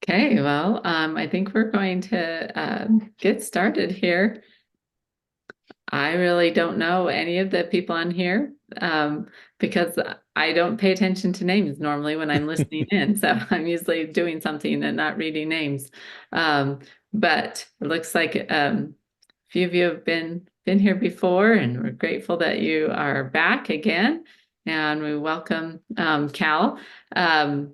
Okay, well, I think we're going to get started here. I really don't know any of the people on here because I don't pay attention to names normally when I'm listening in. So I'm usually doing something and not reading names. Um, but it looks like a few of you have been here before, and we're grateful that you are back again. And we welcome Cal. Um,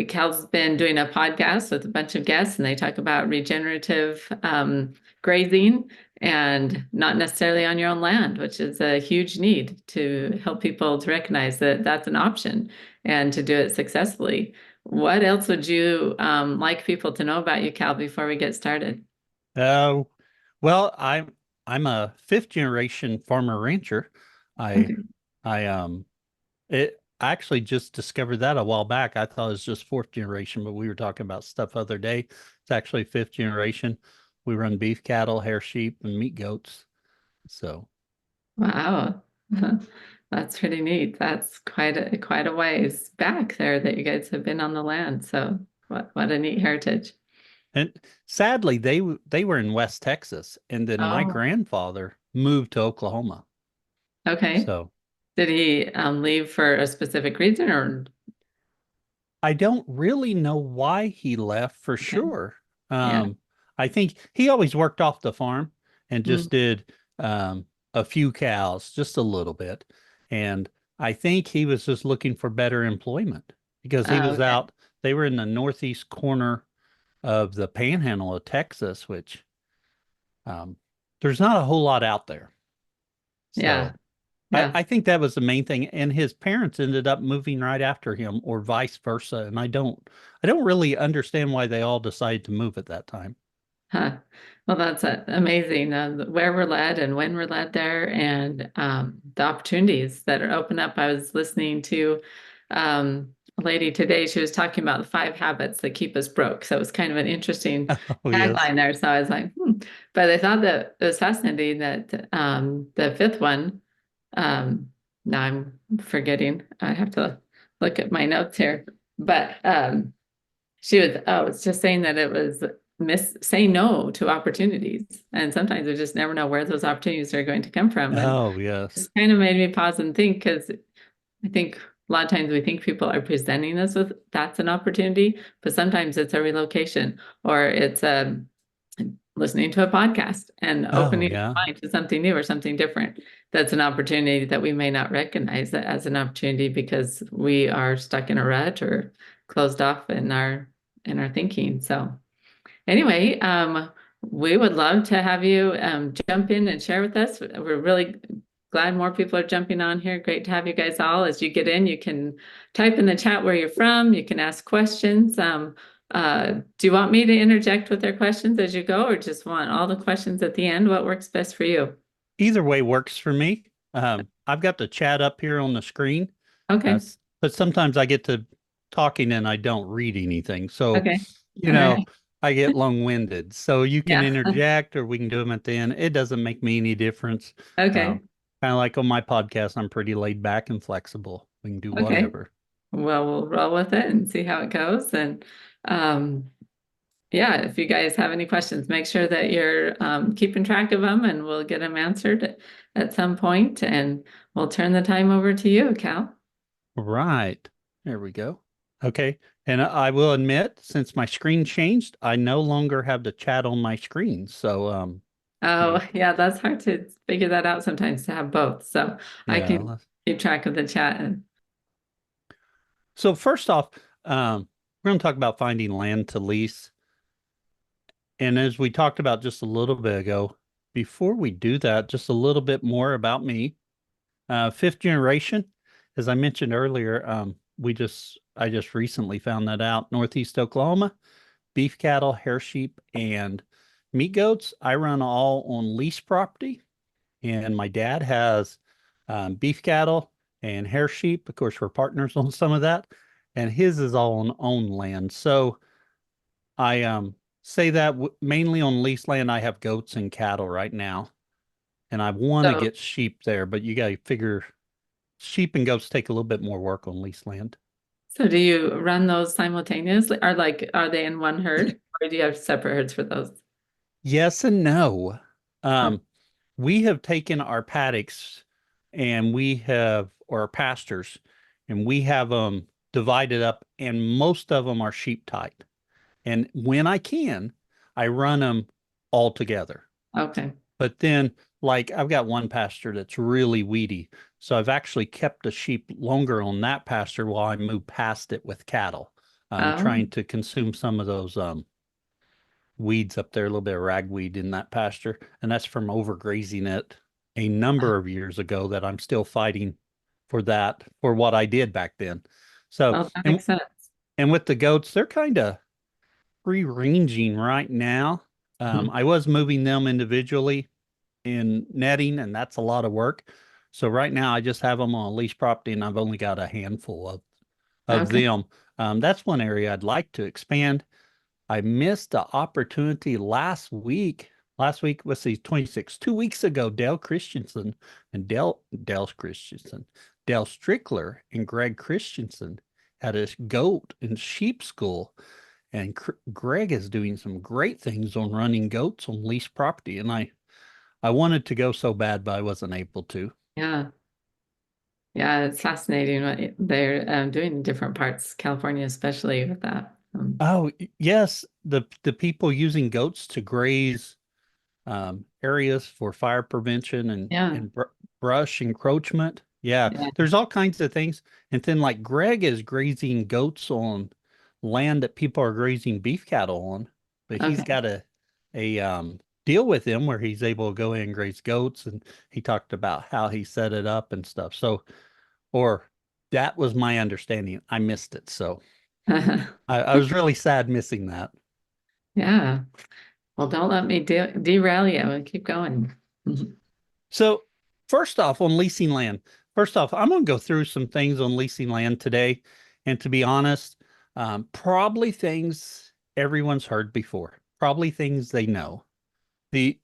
Cal's been doing a podcast with a bunch of guests, and they talk about regenerative grazing and not necessarily on your own land, which is a huge need to help people to recognize that that's an option and to do it successfully. What else would you like people to know about you, Cal, before we get started? Uh, well, I'm a fifth generation farmer rancher. I Okay. I actually just discovered that a while back. I thought it was just fourth generation, but we were talking about stuff other day. It's actually fifth generation. We run beef cattle, hair sheep, and meat goats. So, Wow. That's pretty neat. That's quite a ways back there that you guys have been on the land. So what a neat heritage. and sadly, they were in West Texas, and then my Oh, grandfather moved to Oklahoma. okay. So Did he leave for a specific reason or I don't really know why he left for okay. sure. Yeah. Um, I think he always worked off the farm and Mm. just did a few cows, just a little bit. And I think he was just looking for better employment because he Oh, was okay. out, they were in the northeast corner of the panhandle of Texas, which um, there's not a whole lot out there. Yeah. So I, Yeah. I think that was the main thing. And his parents ended up moving right after him, or vice versa. And I don't really understand why they all decided to move at that time. Huh. Well, that's amazing. Where we're led and when we're led there and the opportunities that are open up. I was listening to a lady today. She was talking about the 5 habits that keep us broke. So it was kind of an interesting Oh, yes. tagline there. So I was like, hmm. But I thought that it was fascinating that the fifth one, now I'm forgetting. I have to look at my notes here. But she was, oh, it's just saying that it was say no to opportunities. And sometimes we just never know where those opportunities are going to come from. And Oh, yes. it's kind of made me pause and think because I think a lot of times we think people are presenting us with that's an opportunity, but sometimes it's a relocation or it's listening to a podcast and Oh, opening yeah. our mind to something new or something different. That's an opportunity that we may not recognize that as an opportunity because we are stuck in a rut or closed off in our thinking. So anyway, we would love to have you jump in and share with us. We're really glad more people are jumping on here. Great to have you guys all. As you get in, you can type in the chat where you're from. You can ask questions. Do you want me to interject with their questions as you go, or just want all the questions at the end? What works best for you? Either way works for me. I've got the chat up here on the screen, Okay. but sometimes I get to talking and I don't read anything. So, Okay. you All know, right. I get long-winded. So you can Yeah. interject or we can do them at the end. It doesn't make me any difference. Okay. Um, kind of like on my podcast, I'm pretty laid back and flexible. We can do Okay. whatever. Well, we'll roll with it and see how it goes. And um, yeah, if you guys have any questions, make sure that you're keeping track of them and we'll get them answered at some point. And we'll turn the time over to you, Cal. Right. There we go. Okay. And I will admit, since my screen changed, I no longer have the chat on my screen. So, Oh, yeah, that's hard to figure that out sometimes to have both. So I can yeah. keep track of the chat. And So first off, we're going to talk about finding land to lease. And as we talked about just a little bit ago, before we do that, just a little bit more about me. Fifth generation, as I mentioned earlier, I just recently found that out. Northeast Oklahoma, beef cattle, hair sheep, and meat goats. I run all on lease property, and my dad has beef cattle and hair sheep. Of course, we're partners on some of that, and his is all on owned land. So I say that mainly on leased land. I have goats and cattle right now, and I want to so, get sheep there, but you got to figure sheep and goats take a little bit more work on leased land. So do you run those simultaneously? Or like, are they in one herd? Or do you have separate herds for those? Yes and no. Oh, We have taken our paddocks and or our pastures, and we have them divided up, and most of them are sheep type. And when I can, I run them all together. okay. But then, like, I've got one pasture that's really weedy. So I've actually kept the sheep longer on that pasture while I move past it with cattle, Oh, trying to consume some of those weeds up there, a little bit of ragweed in that pasture. And that's from overgrazing it a number of years ago that I'm still fighting for that, for what I did back then. So, well, that makes sense. and with the goats, they're kind of free ranging right now. Mhm. I was moving them individually in netting, and that's a lot of work. So right now I just have them on a lease property, and I've only got a handful of Okay. them. That's one area I'd like to expand. I missed the opportunity last week. Last week was the 26. 2 weeks ago, Dale Christensen and Dale Christensen, Dale Strickler and Greg Christensen had a goat and sheep school. And Greg is doing some great things on running goats on leased property. And I wanted to go so bad, but I wasn't able to. Yeah. Yeah, it's fascinating what they're doing in different parts, California, especially with that. Oh, yes, the people using goats to graze areas for fire prevention Yeah. and brush encroachment. Yeah, Yeah. there's all kinds of things. And then like Greg is grazing goats on land that people are grazing beef cattle on, but he's Okay. got a deal with him where he's able to go in and graze goats, and he talked about how he set it up and stuff. So, or that was my understanding. I missed it. So I was really sad missing that. Yeah. Well, don't let me derail you. We'll keep going. So, first off, on leasing land, first off, I'm going to go through some things on leasing land today. And to be honest, probably things everyone's heard before, probably things they know. The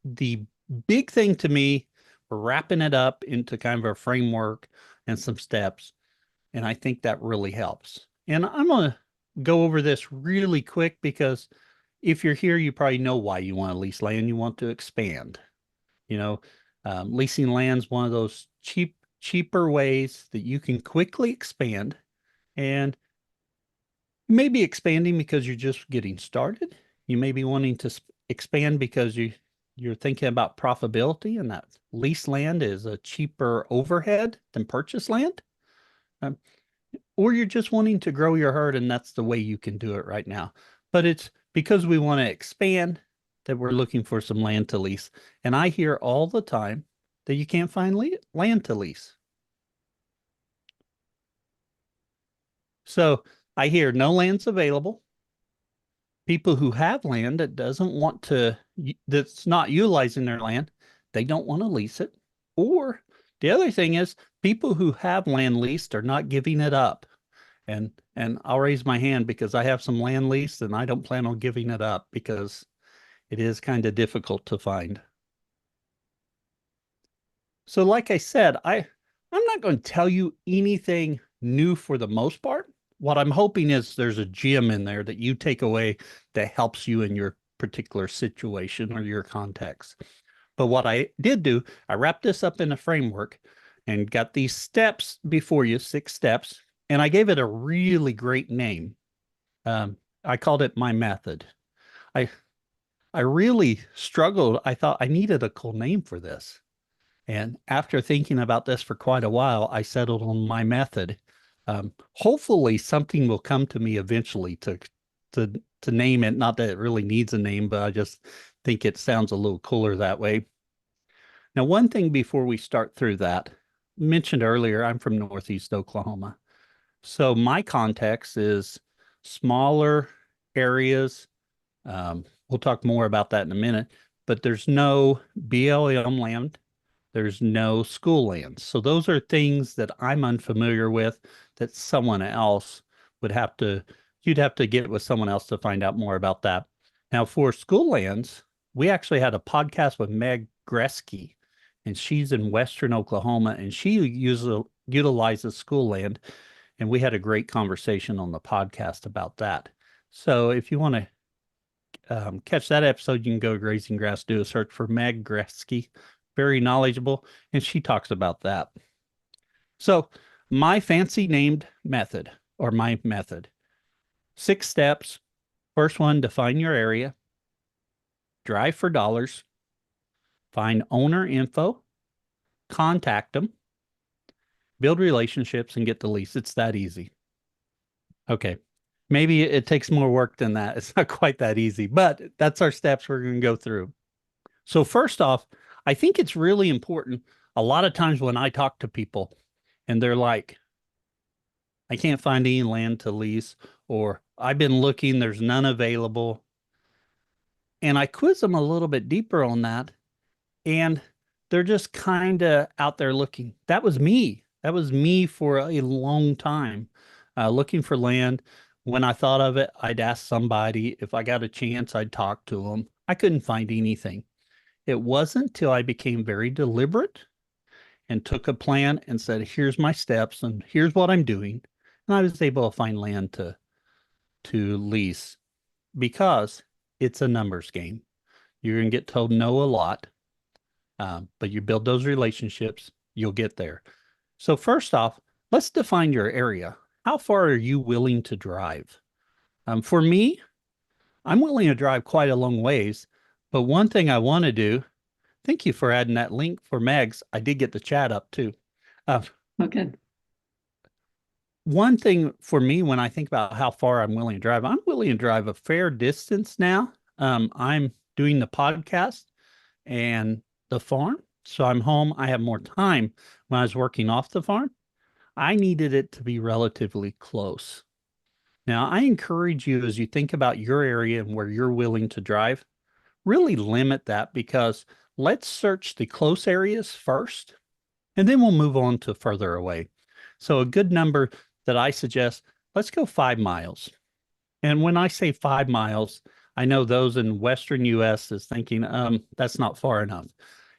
big thing to me, we're wrapping it up into kind of a framework and some steps. And I think that really helps. And I'm going to go over this really quick because if you're here, you probably know why you want to lease land. You want to expand. You know, leasing land's one of those cheaper ways that you can quickly expand, and you may be expanding because you're just getting started. You may be wanting to expand because you're thinking about profitability, and that lease land is a cheaper overhead than purchase land. Um, or you're just wanting to grow your herd, and that's the way you can do it right now. But it's because we want to expand that we're looking for some land to lease. And I hear all the time that you can't find land to lease. So I hear no land's available. People who have land that doesn't want to, that's not utilizing their land, they don't want to lease it. Or the other thing is people who have land leased are not giving it up. And I'll raise my hand because I have some land leased and I don't plan on giving it up because it is kind of difficult to find. So like I said, I'm not going to tell you anything new for the most part. What I'm hoping is there's a gem in there that you take away that helps you in your particular situation or your context. But what I did do, I wrapped this up in a framework and got these steps before you, 6 steps, and I gave it a really great name. I called it my method. I I really struggled. I thought I needed a cool name for this. And after thinking about this for quite a while, I settled on my method. Hopefully, something will come to me eventually to name it. Not that it really needs a name, but I just think it sounds a little cooler that way. Now, one thing before we start through that, mentioned earlier, I'm from Northeast Oklahoma. So my context is smaller areas. We'll talk more about that in a minute, but there's no BLM land. There's no school lands. So those are things that I'm unfamiliar with that someone else would have to, you'd have to get with someone else to find out more about that. Now, for school lands, we actually had a podcast with Meg Gresky, and she's in Western Oklahoma, and she utilizes school land. And we had a great conversation on the podcast about that. So if you want to catch that episode, you can go to Grazing Grass, do a search for Meg Gretzky, very knowledgeable, and she talks about that. So my fancy named method, or my method, 6 steps. First one, define your area, drive for dollars, find owner info, contact them, build relationships, and get the lease. It's that easy. Okay. Maybe it takes more work than that. It's not quite that easy, but that's our steps we're going to go through. So first off, I think it's really important. A lot of times when I talk to people and they're like, I can't find any land to lease, or I've been looking, there's none available. And I quiz them a little bit deeper on that. And they're just kind of out there looking. That was me. That was me for a long time, looking for land. When I thought of it, I'd ask somebody. If I got a chance, I'd talk to them. I couldn't find anything. It wasn't till I became very deliberate and took a plan and said, here's my steps and here's what I'm doing. And I was able to find land to lease, because it's a numbers game. You're going to get told no a lot, but you build those relationships, you'll get there. So first off, let's define your area. How far are you willing to drive? For me, I'm willing to drive quite a long ways, but one thing I want to do, thank you for adding that link for Megs. I did get the chat up too. Okay. One thing for me, when I think about how far I'm willing to drive, I'm willing to drive a fair distance now. I'm doing the podcast and the farm, so I'm home. I have more time. When I was working off the farm, I needed it to be relatively close. Now, I encourage you, as you think about your area and where you're willing to drive, really limit that, because let's search the close areas first, and then we'll move on to further away. So a good number that I suggest, let's go 5 miles. And when I say 5 miles, I know those in Western US is thinking, that's not far enough.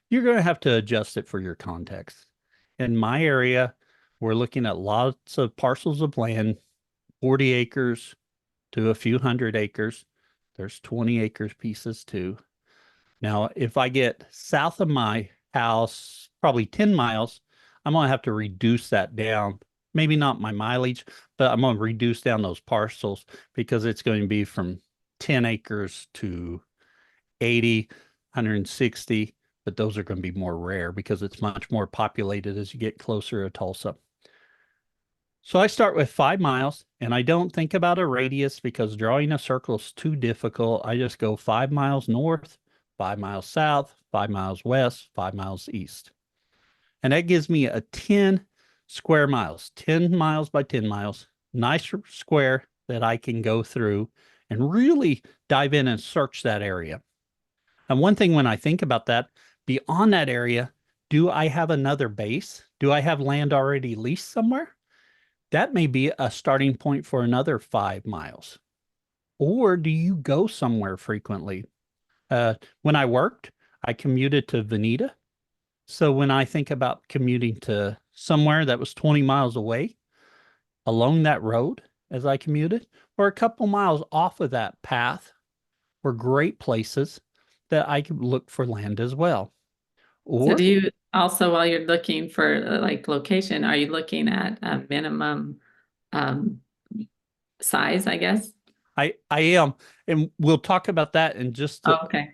You're going to have to adjust it for your context. In my area, we're looking at lots of parcels of land, 40 acres to a few hundred acres. There's 20 acres pieces too. Now, if I get south of my house, probably 10 miles, I'm going to have to reduce that down. Maybe not my mileage, but I'm going to reduce down those parcels, because it's going to be from 10 acres to 80, 160, but those are going to be more rare because it's much more populated as you get closer to Tulsa. So I start with 5 miles, and I don't think about a radius because drawing a circle is too difficult. I just go 5 miles north, 5 miles south, 5 miles west, 5 miles east. And that gives me a 10 square miles, 10 miles by 10 miles, nice square that I can go through and really dive in and search that area. And one thing when I think about that, beyond that area, do I have another base? Do I have land already leased somewhere? That may be a starting point for another 5 miles. Or do you go somewhere frequently? When I worked, I commuted to Veneta. So when I think about commuting to somewhere that was 20 miles away, along that road as I commuted, or a couple miles off of that path, were great places that I could look for land as well. So do Or you also, while you're looking for like location, are you looking at a minimum um, size, I guess? I am, and we'll talk about that in just Oh, okay.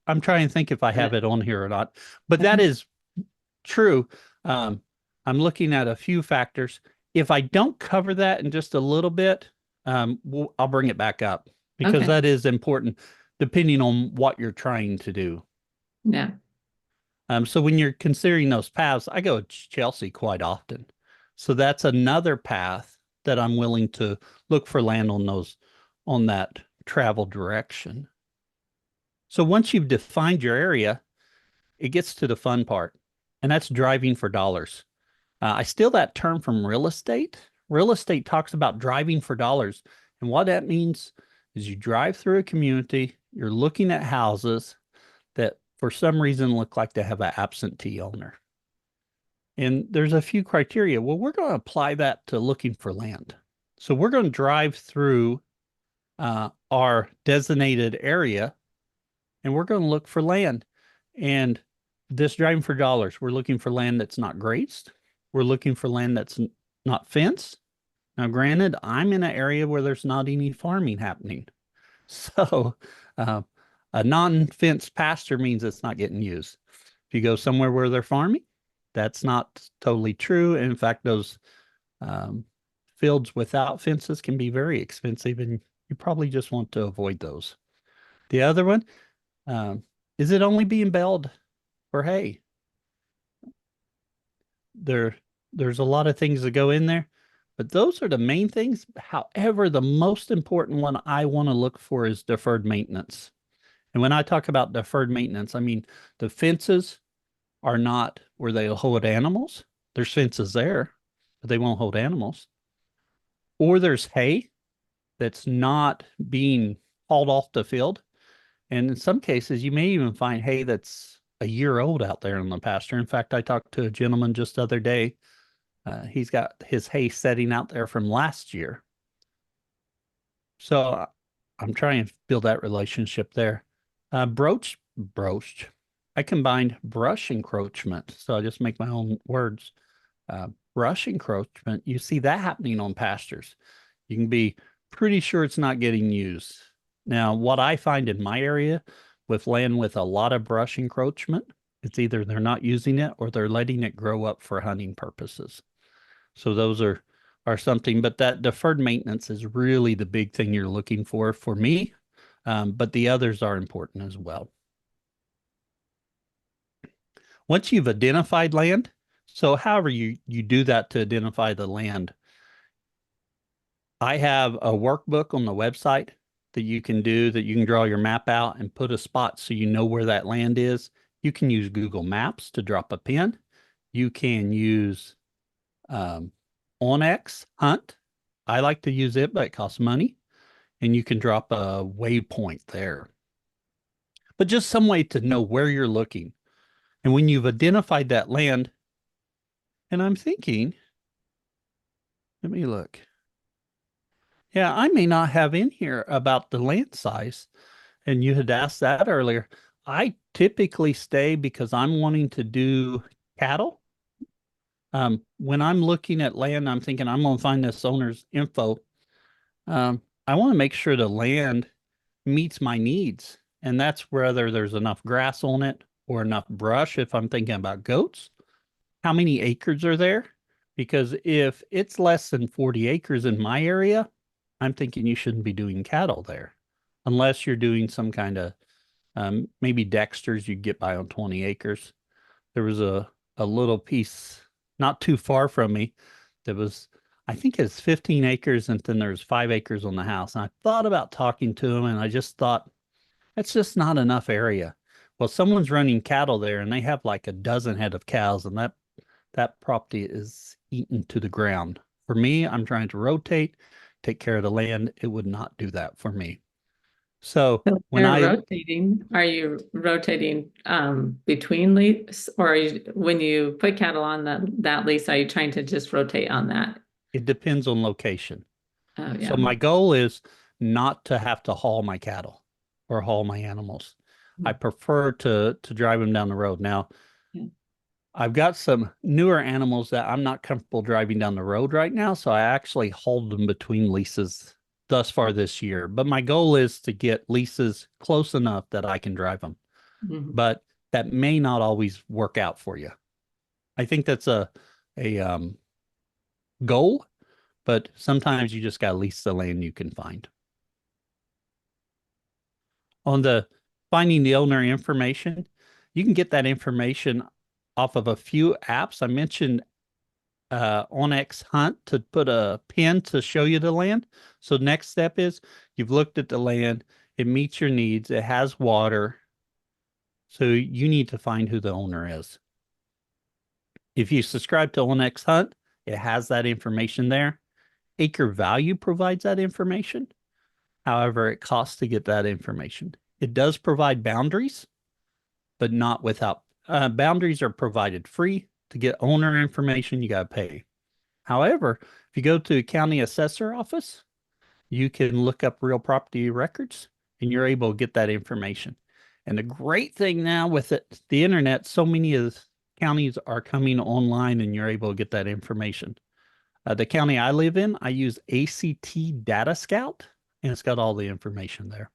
I'm trying to think if I have Got it on here or not, but that it. is true. I'm looking at a few factors. If I don't cover that in just a little bit, I'll bring it back up, because Okay. that is important depending on what you're trying to do. Yeah. So when you're considering those paths, I go to Chelsea quite often. So that's another path that I'm willing to look for land on that travel direction. So once you've defined your area, it gets to the fun part, and that's driving for dollars. I steal that term from real estate. Real estate talks about driving for dollars. And what that means is you drive through a community, you're looking at houses that for some reason look like they have an absentee owner. And there's a few criteria. Well, we're going to apply that to looking for land. So we're going to drive through our designated area and we're going to look for land. And this driving for dollars, we're looking for land that's not grazed. We're looking for land that's not fenced. Now, granted, I'm in an area where there's not any farming happening. So uh, a non-fenced pasture means it's not getting used. If you go somewhere where they're farming, that's not totally true. In fact, those um, fields without fences can be very expensive, and you probably just want to avoid those. The other one, um, is it only being baled for hay? There, there's a lot of things that go in there, but those are the main things. However, the most important one I want to look for is deferred maintenance. And when I talk about deferred maintenance, I mean the fences are not where they'll hold animals. There's fences there, but they won't hold animals. Or there's hay that's not being hauled off the field. And in some cases, you may even find hay that's a year old out there in the pasture. In fact, I talked to a gentleman just the other day. He's got his hay setting out there from last year. So I'm trying to build that relationship there. Broached. I combined brush encroachment. So I just make my own words. Brush encroachment, you see that happening on pastures. You can be pretty sure it's not getting used. Now, what I find in my area with land with a lot of brush encroachment, it's either they're not using it or they're letting it grow up for hunting purposes. So those are something, but that deferred maintenance is really the big thing you're looking for me. But the others are important as well. Once you've identified land, so however you do that to identify the land, I have a workbook on the website that you can do, that you can draw your map out and put a spot so you know where that land is. You can use Google Maps to drop a pin. You can use Onyx Hunt. I like to use it, but it costs money. And you can drop a waypoint there. But just some way to know where you're looking. And when you've identified that land, and I'm thinking, let me look. Yeah, I may not have in here about the land size. And you had asked that earlier. I typically stay because I'm wanting to do cattle. When I'm looking at land, I'm thinking I'm going to find this owner's info. I want to make sure the land meets my needs. And that's whether there's enough grass on it or enough brush if I'm thinking about goats. How many acres are there? Because if it's less than 40 acres in my area, I'm thinking you shouldn't be doing cattle there unless you're doing some kind of maybe Dexter's you get by on 20 acres. There was a little piece not too far from me that was, I think it's 15 acres, and then there's 5 acres on the house. And I thought about talking to him, and I just thought, it's just not enough area. Well, someone's running cattle there, and they have like a dozen head of cows, and that property is eaten to the ground. For me, I'm trying to rotate, take care of the land. It would not do that for me. So So when you're I rotating, are you rotating between lease, or are you, when you put cattle on that lease, are you trying to just rotate on that? it depends on location. Oh So yeah. my goal is not to have to haul my cattle or haul my animals. I prefer to drive them down the road. Now, Yeah. I've got some newer animals that I'm not comfortable driving down the road right now, so I actually hold them between leases thus far this year. But my goal is to get leases close enough that I can drive them. Mhm. But that may not always work out for you. I think that's a goal, but sometimes you just got to lease the land you can find. On the finding the owner information, you can get that information off of a few apps. I mentioned Onyx Hunt to put a pin to show you the land. So next step is you've looked at the land, it meets your needs, it has water. So you need to find who the owner is. If you subscribe to Onyx Hunt, it has that information there. Acre Value provides that information. However, it costs to get that information. It does provide boundaries, but not without. Boundaries are provided free. To get owner information, you got to pay. However, if you go to a county assessor office, you can look up real property records and you're able to get that information. And the great thing now with the internet, so many of the counties are coming online and you're able to get that information. The county I live in, I use ACT Data Scout, and it's got all the information there.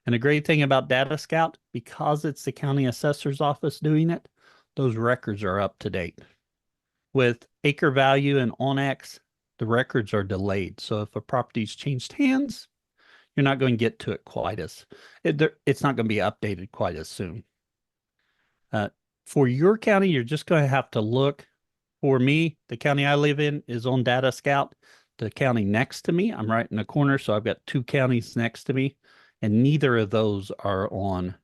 And the great thing about Data Scout, because it's the county assessor's office doing it, those records are up to date. With acre value and Onyx, the records are delayed. So if a property's changed hands, you're not going to get to it quite as, it's not going to be updated quite as soon. For your county, you're just going to have to look. For me, the county I live in is on Data Scout. The county next to me, I'm right in the corner, so I've got two counties next to me, and neither of those are on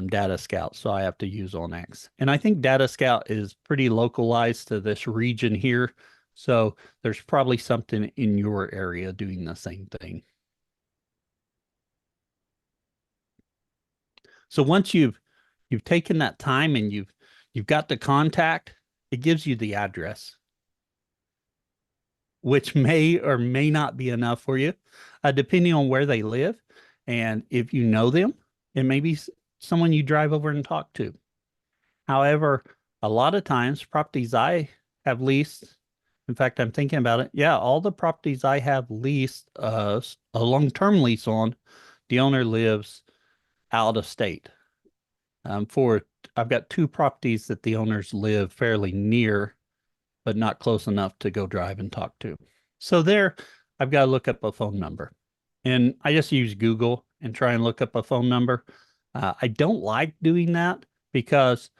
Data Scout, so I have to use Onyx. And I think Data Scout is pretty localized to this region here, so there's probably something in your area doing the same thing. So once you've taken that time and you've got the contact, it gives you the address, which may or may not be enough for you, depending on where they live. And if you know them, it may be someone you drive over and talk to. However, a lot of times properties I have leased, in fact, I'm thinking about it. Yeah, all the properties I have leased a long-term lease on, the owner lives out of state. I've got two properties that the owners live fairly near, but not close enough to go drive and talk to. So there, I've got to look up a phone number. And I just use Google and try and look up a phone number. I don't like doing that because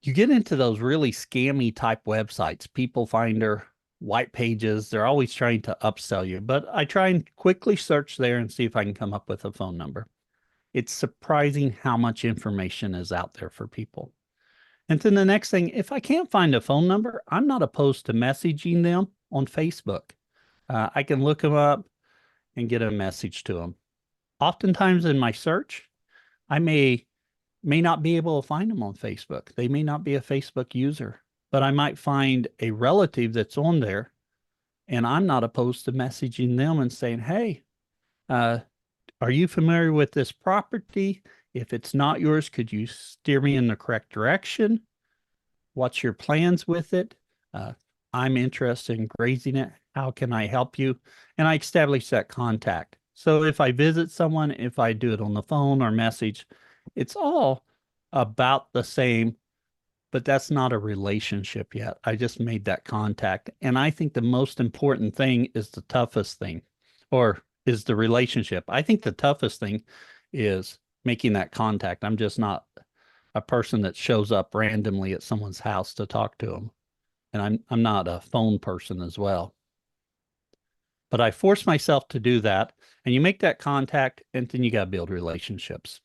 you get into those really scammy type websites, People Finder, White Pages. They're always trying to upsell you. But I try and quickly search there and see if I can come up with a phone number. It's surprising how much information is out there for people. And then the next thing, if I can't find a phone number, I'm not opposed to messaging them on Facebook. I can look them up and get a message to them. Oftentimes in my search, I may not be able to find them on Facebook. They may not be a Facebook user, but I might find a relative that's on there, and I'm not opposed to messaging them and saying, hey, are you familiar with this property? If it's not yours, could you steer me in the correct direction? What's your plans with it? I'm interested in grazing it. How can I help you? And I establish that contact. So if I visit someone, if I do it on the phone or message, it's all about the same, but that's not a relationship yet. I just made that contact. And I think the most important thing is the toughest thing, or is the relationship. I think the toughest thing is making that contact. I'm just not a person that shows up randomly at someone's house to talk to them. And I'm not a phone person as well. But I force myself to do that. And you make that contact, and then you got to build relationships.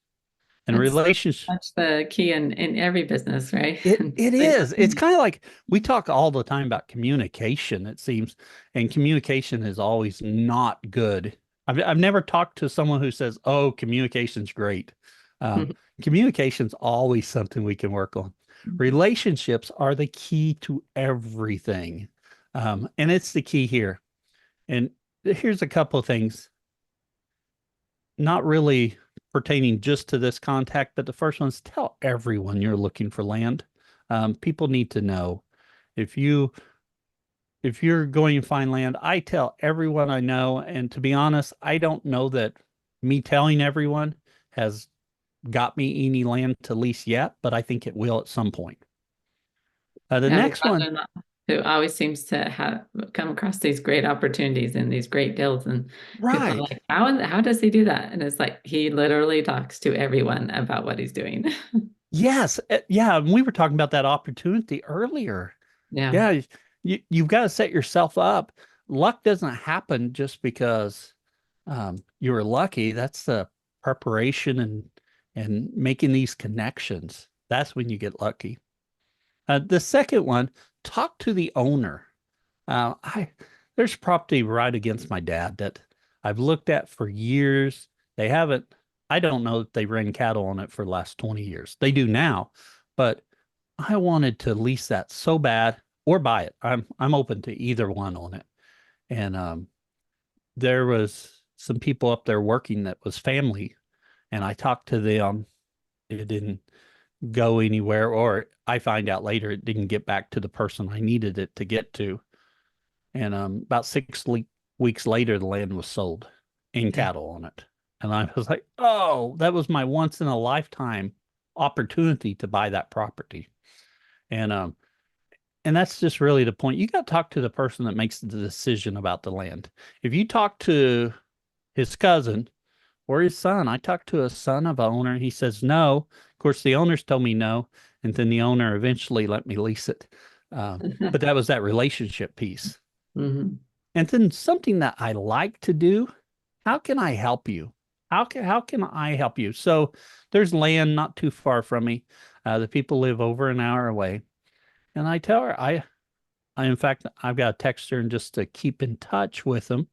And That's relationships. That's the key in every business, right? It is. It's kind of like we talk all the time about communication, it seems, and communication is always not good. I've never talked to someone who says, "Oh, communication's great." Communication's always something we can work on. Relationships are the key to everything, and it's the key here. And here's a couple of things, not really pertaining just to this contact, but the first one is tell everyone you're looking for land. People need to know. If you're going to find land, I tell everyone I know. And to be honest, I don't know that me telling everyone has got me any land to lease yet, but I think it will at some point. The Yeah, next one, who always seems to have come across these great opportunities and these great deals, and people are right. like, how does he do that? And it's like he literally talks to everyone about what he's doing. Yes. Yeah. And we were talking about that opportunity earlier. Yeah. Yeah. You've got to set yourself up. Luck doesn't happen just because you were lucky. That's the preparation and making these connections. That's when you get lucky. The second one, talk to the owner. There's property right against my dad that I've looked at for years. They haven't, I don't know that they ran cattle on it for the last 20 years. They do now, but I wanted to lease that so bad or buy it. I'm open to either one on it. And there was some people up there working that was family, and I talked to them. It didn't go anywhere, or I find out later it didn't get back to the person I needed it to get to. And about weeks later, the land was sold and Yeah. cattle on it. And I was like, oh, that was my once in a lifetime opportunity to buy that property. And and that's just really the point. You got to talk to the person that makes the decision about the land. If you talk to his cousin or his son, I talked to a son of an owner. He says no. Of course, the owners told me no, and then the owner eventually let me lease it. But that was that relationship piece. Hmm. And then something that I like to do, how can I help you? How can I help you? So there's land not too far from me. The people live over an hour away. And I tell her I in fact I've got to text her and just to keep in touch with them.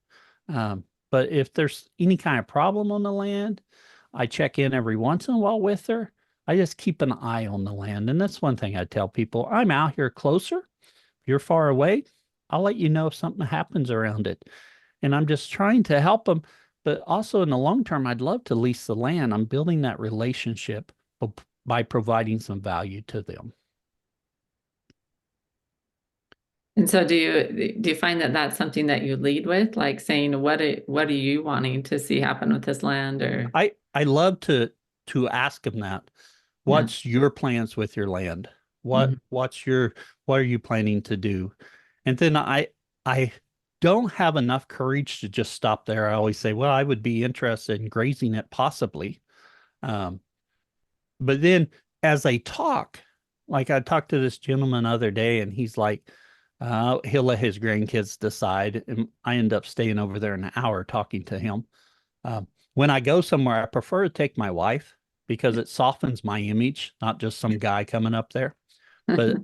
But if there's any kind of problem on the land, I check in every once in a while with her. I just keep an eye on the land. And that's one thing I tell people. I'm out here closer. If you're far away, I'll let you know if something happens around it. And I'm just trying to help them. But also in the long term, I'd love to lease the land. I'm building that relationship by providing some value to them. And so do you find that that's something that you lead with, like saying what are you wanting to see happen with this land or I love to ask them that. yeah. What's your plans with your land? Mhm. What are you planning to do? And then I don't have enough courage to just stop there. I always say, well, I would be interested in grazing it possibly. Um, but then as I talk, like I talked to this gentleman the other day, and he's like, he'll let his grandkids decide. And I end up staying over there an hour talking to him. When I go somewhere, I prefer to take my wife because it softens my image, not just some guy coming up there. But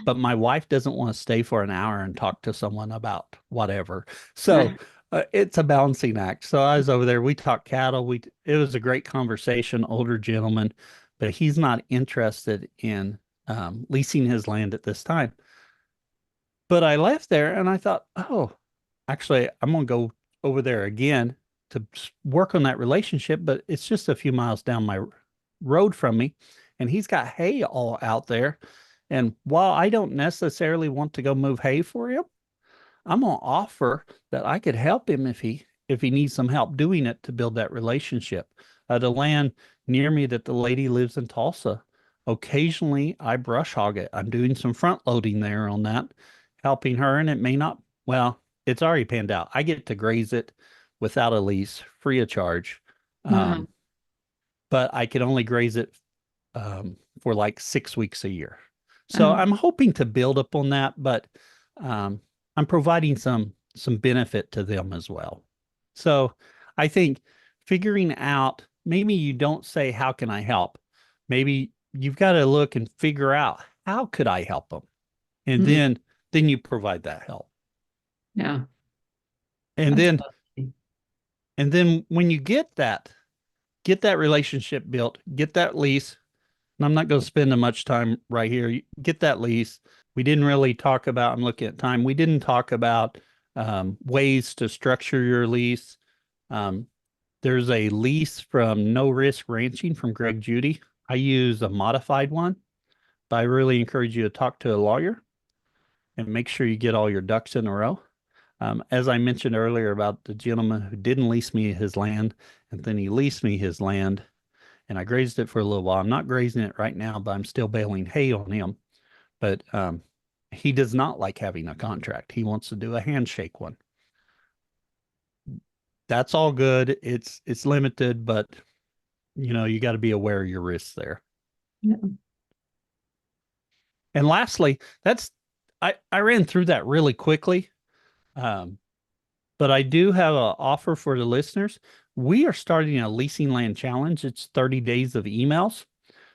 but my wife doesn't want to stay for an hour and talk to someone about whatever. So it's a balancing act. So I was over there. We talked cattle. It was a great conversation. Older gentleman, but he's not interested in leasing his land at this time. But I left there and I thought, oh, actually, I'm going to go over there again to work on that relationship. But it's just a few miles down my road from me. And he's got hay all out there. And while I don't necessarily want to go move hay for him, I'm going to offer that I could help him if he needs some help doing it to build that relationship. The land near me that the lady lives in Tulsa, occasionally I brush hog it. I'm doing some front loading there on that, helping her, and it may not, well, it's already panned out. I get to graze it without a lease, free of charge. Wow. Um, but I can only graze it for like 6 weeks a year. So Oh, I'm hoping to build up on that, but um, I'm providing some benefit to them as well. So I think figuring out, maybe you don't say, how can I help? Maybe you've got to look and figure out, how could I help them? And mhm. then you provide that help. Yeah, And then absolutely. and then when you get that relationship built, get that lease. And I'm not going to spend much time right here. Get that lease. We didn't really talk about, I'm looking at time. We didn't talk about ways to structure your lease. Um, there's a lease from No Risk Ranching from Greg Judy. I use a modified one, but I really encourage you to talk to a lawyer and make sure you get all your ducks in a row. As I mentioned earlier about the gentleman who didn't lease me his land, and then he leased me his land, and I grazed it for a little while. I'm not grazing it right now, but I'm still baling hay on him. But he does not like having a contract. He wants to do a handshake one. That's all good. It's limited, but you got to be aware of your risks there. Yeah. And lastly, I ran through that really quickly. Um, but I do have an offer for the listeners. We are starting a leasing land challenge. It's 30 days of emails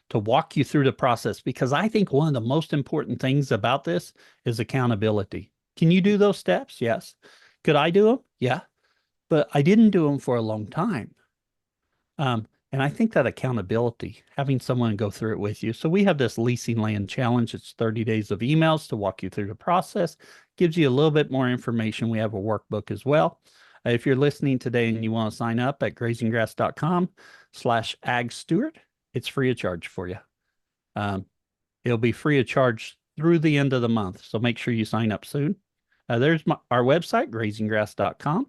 to walk you through the process, because I think one of the most important things about this is accountability. Can you do those steps? Yes. Could I do them? Yeah. But I didn't do them for a long time. And I think that accountability, having someone go through it with you. So we have this leasing land challenge. It's 30 days of emails to walk you through the process, gives you a little bit more information. We have a workbook as well. If you're listening today and you want to sign up at grazinggrass.com/agsteward, it's free of charge for you. Um, it'll be free of charge through the end of the month. So make sure you sign up soon. There's our website, grazinggrass.com,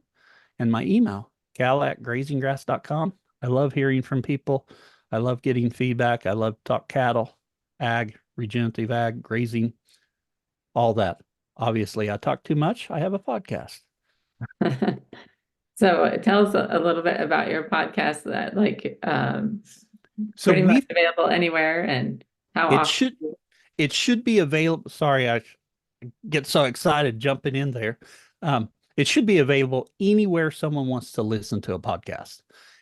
and my email, gal@grazinggrass.com. I love hearing from people. I love getting feedback. I love to talk cattle, ag, regenerative ag, grazing, all that. Obviously, I talk too much. I have a podcast. So tell us a little bit about your podcast that So pretty much we available anywhere and how it often. should it should be available. Sorry, I get so excited jumping in there. It should be available anywhere someone wants to listen to a podcast.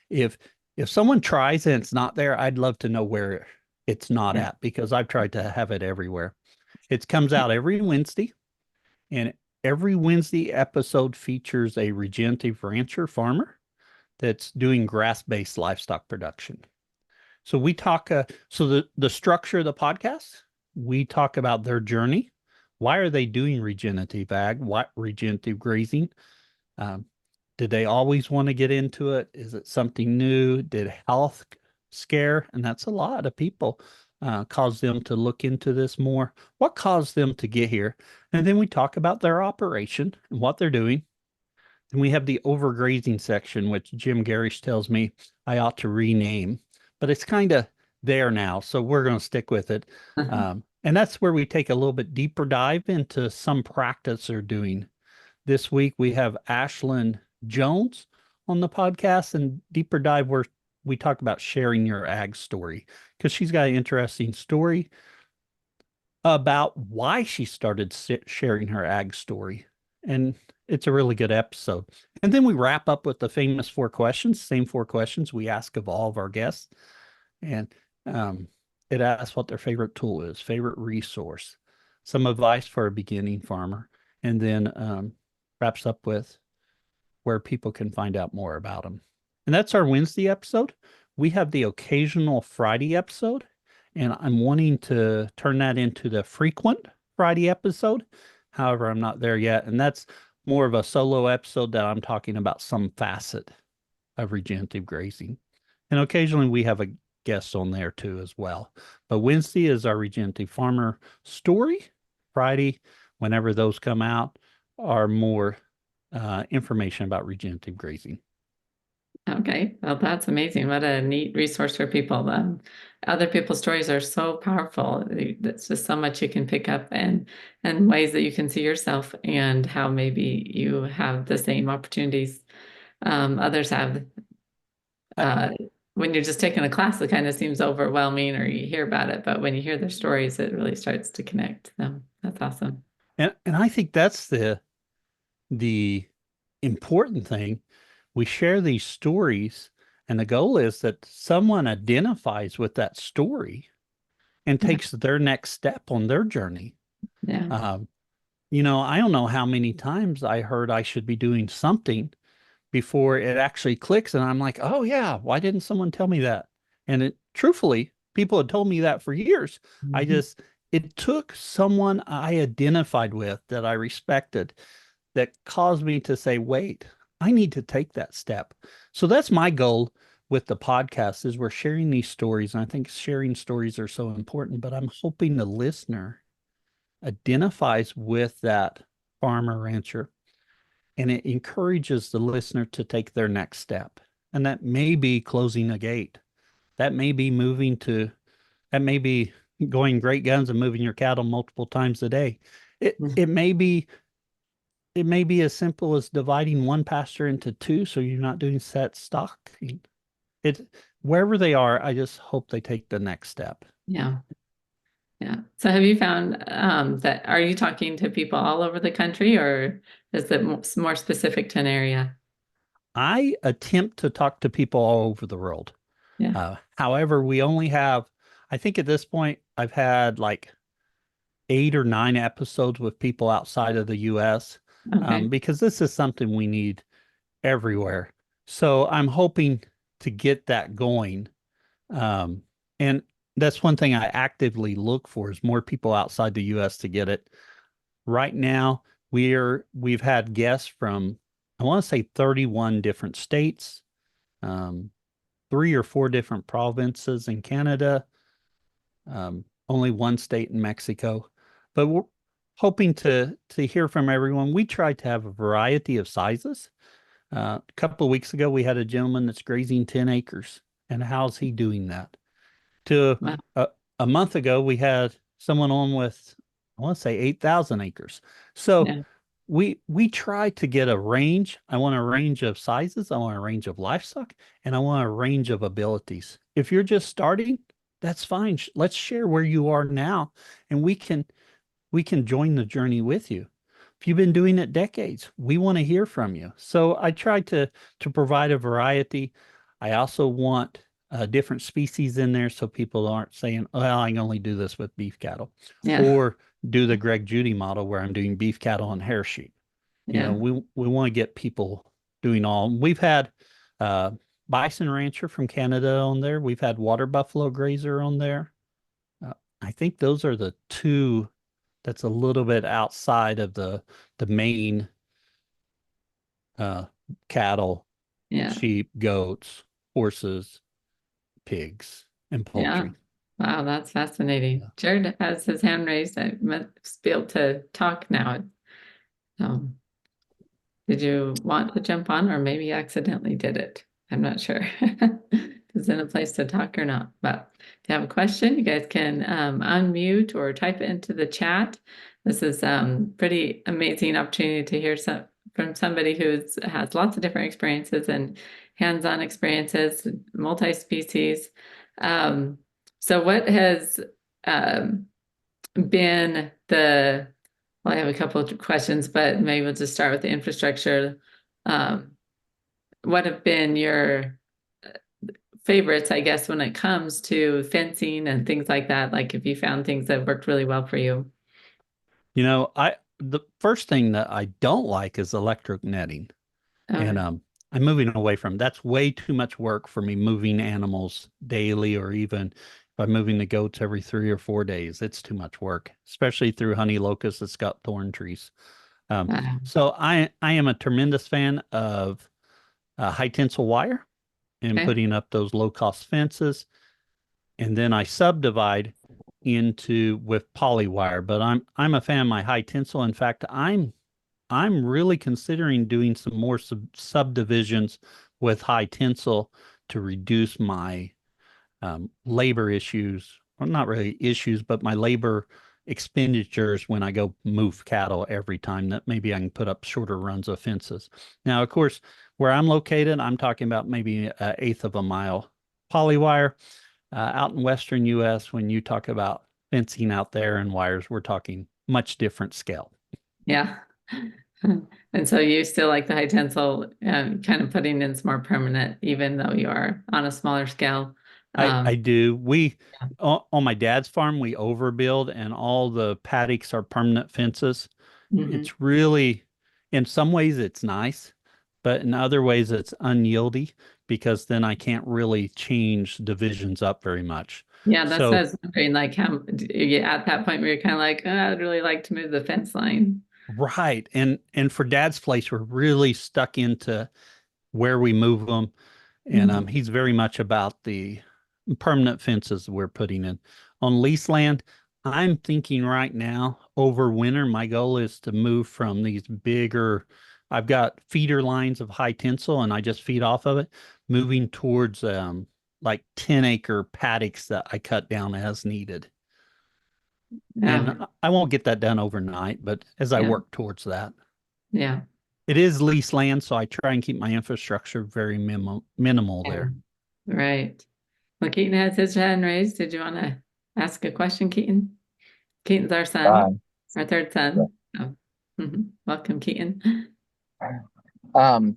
If if someone tries and it's not there, I'd love to know where it's not Yeah. at because I've tried to have it everywhere. It comes out every Wednesday, and every Wednesday episode features a regenerative rancher farmer that's doing grass-based livestock production. So we talk, so the structure of the podcast, we talk about their journey. Why are they doing regenerative ag? What regenerative grazing? Um, did they always want to get into it? Is it something new? Did health scare? And that's a lot of people cause them to look into this more. What caused them to get here? And then we talk about their operation and what they're doing. And we have the overgrazing section, which Jim Garish tells me I ought to rename, but it's kind of there now. So we're going to stick with it. And that's where we take a little bit deeper dive into some practice they're doing. This week we have Ashlyn Jones on the podcast, and deeper dive where we talk about sharing your ag story because she's got an interesting story about why she started sharing her ag story. And it's a really good episode. And then we wrap up with the famous 4 questions, same 4 questions we ask of all of our guests. And it asks what their favorite tool is, favorite resource, some advice for a beginning farmer, and then wraps up with where people can find out more about them. And that's our Wednesday episode. We have the occasional Friday episode, and I'm wanting to turn that into the frequent Friday episode. However, I'm not there yet. And that's more of a solo episode that I'm talking about some facet of regenerative grazing. And occasionally we have a guest on there too as well. But Wednesday is our regenerative farmer story. Friday, whenever those come out, are more information about regenerative grazing. Okay, well, that's amazing. What a neat resource for people. Other people's stories are so powerful. There's just so much you can pick up and ways that you can see yourself and how maybe you have the same opportunities others have. When you're just taking a class, it kind of seems overwhelming or you hear about it, but when you hear their stories, it really starts to connect them. That's awesome. And I think that's the important thing. We share these stories, and the goal is that someone identifies with that story and Yeah. takes their next step on their journey. Yeah. I don't know how many times I heard I should be doing something before it actually clicks. And I'm like, oh, yeah, why didn't someone tell me that? And truthfully, people had told me that for years. Mhm. It took someone I identified with that I respected that caused me to say, wait, I need to take that step. So that's my goal with the podcast is we're sharing these stories. And I think sharing stories are so important, but I'm hoping the listener identifies with that farmer rancher and it encourages the listener to take their next step. And that may be closing a gate. That may be that may be going great guns and moving your cattle multiple times a day. It Mhm. it may be it may be as simple as dividing one pasture into two so you're not doing set stock. It wherever they are, I just hope they take the next step. Yeah. Yeah. So have you found that are you talking to people all over the country or is it more specific to an area? I attempt to talk to people all over the world. Yeah. However, we only have, I think at this point, I've had like 8 or 9 episodes with people outside of the US Okay. because this is something we need everywhere. So I'm hoping to get that going. And that's one thing I actively look for is more people outside the US to get it. Right now, we've had guests from, I want to say 31 different states, um, 3 or 4 different provinces in Canada, only one state in Mexico. But we're hoping to hear from everyone. We try to have a variety of sizes. A couple of weeks ago, we had a gentleman that's grazing 10 acres. And how's he doing that? To Wow. a month ago, we had someone on with, I want to say 8,000 acres. So Yeah. we try to get a range. I want a range of sizes. I want a range of livestock, and I want a range of abilities. If you're just starting, that's fine. Let's share where you are now, and we can join the journey with you. If you've been doing it decades, we want to hear from you. So I try to provide a variety. I also want different species in there so people aren't saying, well, I can only do this with beef cattle, Yeah. or do the Greg Judy model where I'm doing beef cattle and hair sheep. Yeah. We want to get people doing all. We've had uh, bison rancher from Canada on there. We've had water buffalo grazer on there. Uh, I think those are the two that's a little bit outside of the main uh, cattle, Yeah. sheep, goats, horses, pigs, and Yeah. poultry. Wow, that's fascinating. Yeah. Jared has his hand raised. I must be able to talk now. Um, did you want to jump on, or maybe you accidentally did it? I'm not sure. Is in a place to talk or not. But if you have a question, you guys can unmute or type it into the chat. This is pretty amazing opportunity to hear from somebody who has lots of different experiences and hands-on experiences, multi-species. So what has um, been well, I have a couple of questions, but maybe we'll just start with the infrastructure. Um, what have been your favorites, I guess, when it comes to fencing and things like that? Like if you found things that worked really well for you. I the first thing that I don't like is electric netting. And Okay. I'm moving away from that's way too much work for me moving animals daily, or even if I'm moving the goats every 3 or 4 days. It's too much work, especially through honey locust that's got thorn trees. So I am a tremendous fan of high tensile wire and Okay. putting up those low cost fences. And then I subdivide into with poly wire. But I'm a fan of my high tensile. In fact, I'm really considering doing some more subdivisions with high tensile to reduce my labor issues, well, not really issues, but my labor expenditures when I go move cattle every time, that maybe I can put up shorter runs of fences. Now, of course, where I'm located, I'm talking about maybe an eighth of a mile polywire. Out in Western US, when you talk about fencing out there and wires, we're talking much different scale. Yeah. And so you still like the high tensile and kind of putting in some more permanent, even though you are on a smaller scale. I Um, do. We on my dad's farm, we overbuild and all the paddocks are permanent fences. mhm. It's really, in some ways it's nice, but in other ways it's unyieldy because then I can't really change divisions up very much. Yeah, that's what I So, was wondering, like how you get at that point where you're kind of like, "Oh, I'd really like to move the fence line." right. And for dad's place, we're really stuck into where we move them. And Mhm. he's very much about the permanent fences we're putting in. On lease land, I'm thinking right now over winter, my goal is to move from these bigger, I've got feeder lines of high tensile and I just feed off of it, moving towards like 10-acre paddocks that I cut down as needed. And Yeah, I won't get that done overnight, but as I yeah, work towards that, yeah, it is lease land, so I try and keep my infrastructure very minimal yeah. there. Right. Well, Keaton has his hand raised. Did you want to ask a question, Keaton? Keaton's our son, Um, our third yeah. son. Oh, welcome, Keaton.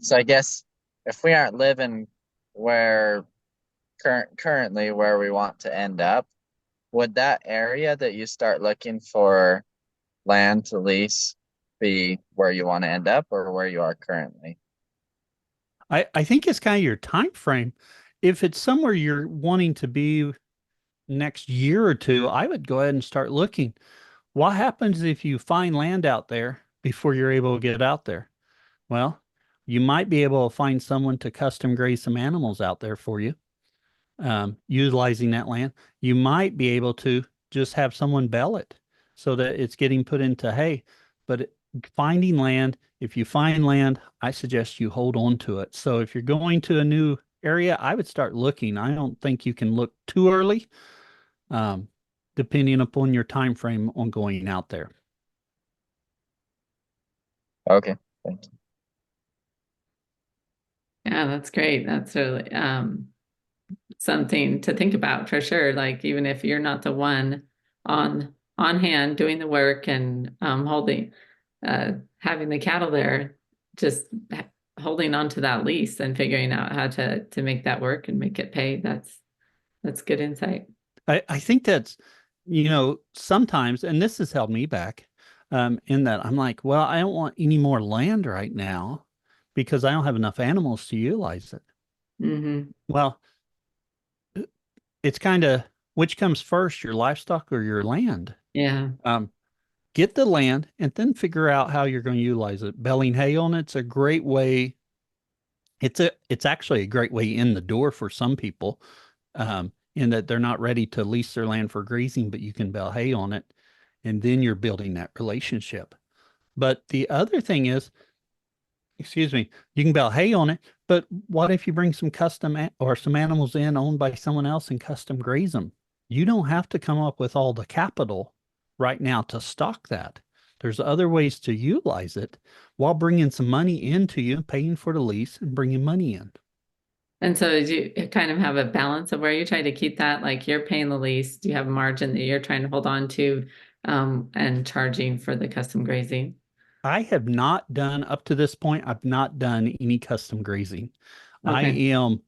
So I guess if we aren't living where currently where we want to end up, would that area that you start looking for land to lease be where you want to end up or where you are currently? I think it's kind of your time frame. if it's somewhere you're wanting to be next year or two, I would go ahead and start looking. What happens if you find land out there before you're able to get out there? Well, you might be able to find someone to custom graze some animals out there for you, utilizing that land. You might be able to just have someone bell it so that it's getting put into hay. But finding land, if you find land, I suggest you hold on to it. So if you're going to a new area, I would start looking. I don't think you can look too early, depending upon your time frame on going out there. Okay, thank you. Yeah, that's great. That's really something to think about for sure. Like even if you're not the one on hand doing the work and holding having the cattle there, just holding on to that lease and figuring out how to make that work and make it pay. That's good insight. I think that's, sometimes, and this has held me back, in that I'm like, well, I don't want any more land right now because I don't have enough animals to utilize it. Mm-hmm. Well, it's kind of which comes first, your livestock or your land? Yeah. Get the land and then figure out how you're going to utilize it. Belling hay on it's a great way. It's actually a great way in the door for some people, in that they're not ready to lease their land for grazing, but you can bale hay on it, and then you're building that relationship. But the other thing is, excuse me, you can bale hay on it, but what if you bring some or some animals in owned by someone else and custom graze them? You don't have to come up with all the capital right now to stock that. There's other ways to utilize it while bringing some money into you, paying for the lease and bringing money in. And so do you kind of have a balance of where you try to keep that, like you're paying the lease, do you have a margin that you're trying to hold on to, and charging for the custom grazing? I have not done up to this point, I've not done any custom grazing. Okay.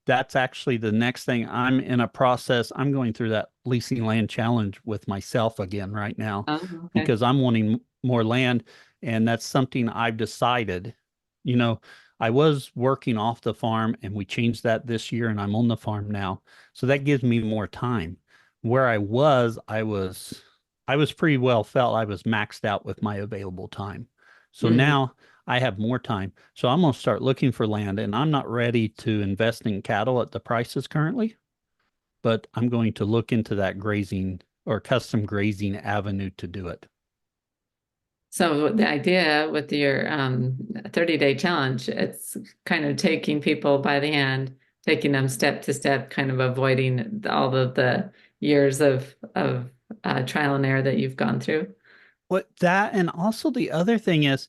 That's actually the next thing. I'm in a process. I'm going through that leasing land challenge with myself again right now Oh, okay. because I'm wanting more land. And that's something I've decided. I was working off the farm and we changed that this year and I'm on the farm now. So that gives me more time. Where I was pretty well felt I was maxed out with my available time. So Mhm. now I have more time. So I'm going to start looking for land and I'm not ready to invest in cattle at the prices currently, but I'm going to look into that grazing or custom grazing avenue to do it. So the idea with your 30-day challenge, it's kind of taking people by the hand, taking them step to step, kind of avoiding all of the years of trial and error that you've gone through. What that, and also the other thing is,